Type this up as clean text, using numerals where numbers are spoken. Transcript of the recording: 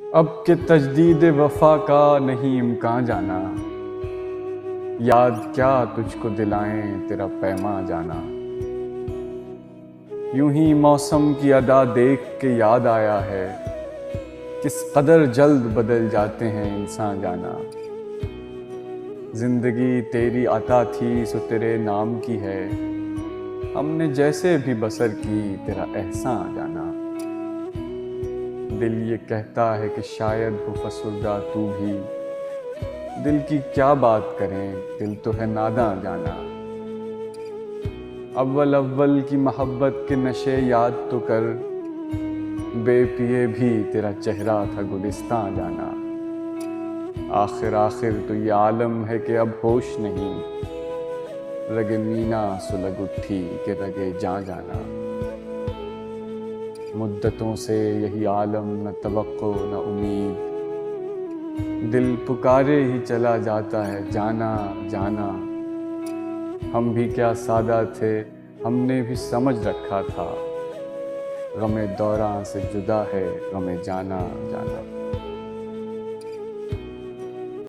अब के तजदीद वफा का नहीं इम्कान जाना, याद क्या तुझको दिलाएं तेरा पैमा जाना। यूं ही मौसम की अदा देख के याद आया है, किस कदर जल्द बदल जाते हैं इंसान जाना। जिंदगी तेरी अता थी सो तेरे नाम की है, हमने जैसे भी बसर की तेरा एहसान जाना। दिल ये कहता है कि शायद हो फसुर्दा तू भी, दिल की क्या बात करें दिल तो है नादां जाना। अव्वल अव्वल की मोहब्बत के नशे याद तो कर, बेपिए भी तेरा चेहरा था गुलिस्तां जाना। आखिर आखिर तो ये आलम है कि अब होश नहीं, रगे मीना सुलग उठी के रगे जां जाना। मुद्दतों से यही आलम न तवक्को न उम्मीद, दिल पुकारे ही चला जाता है जाना जाना। हम भी क्या सादा थे, हमने भी समझ रखा था, गमे दौरां से जुदा है गमे जाना जाना।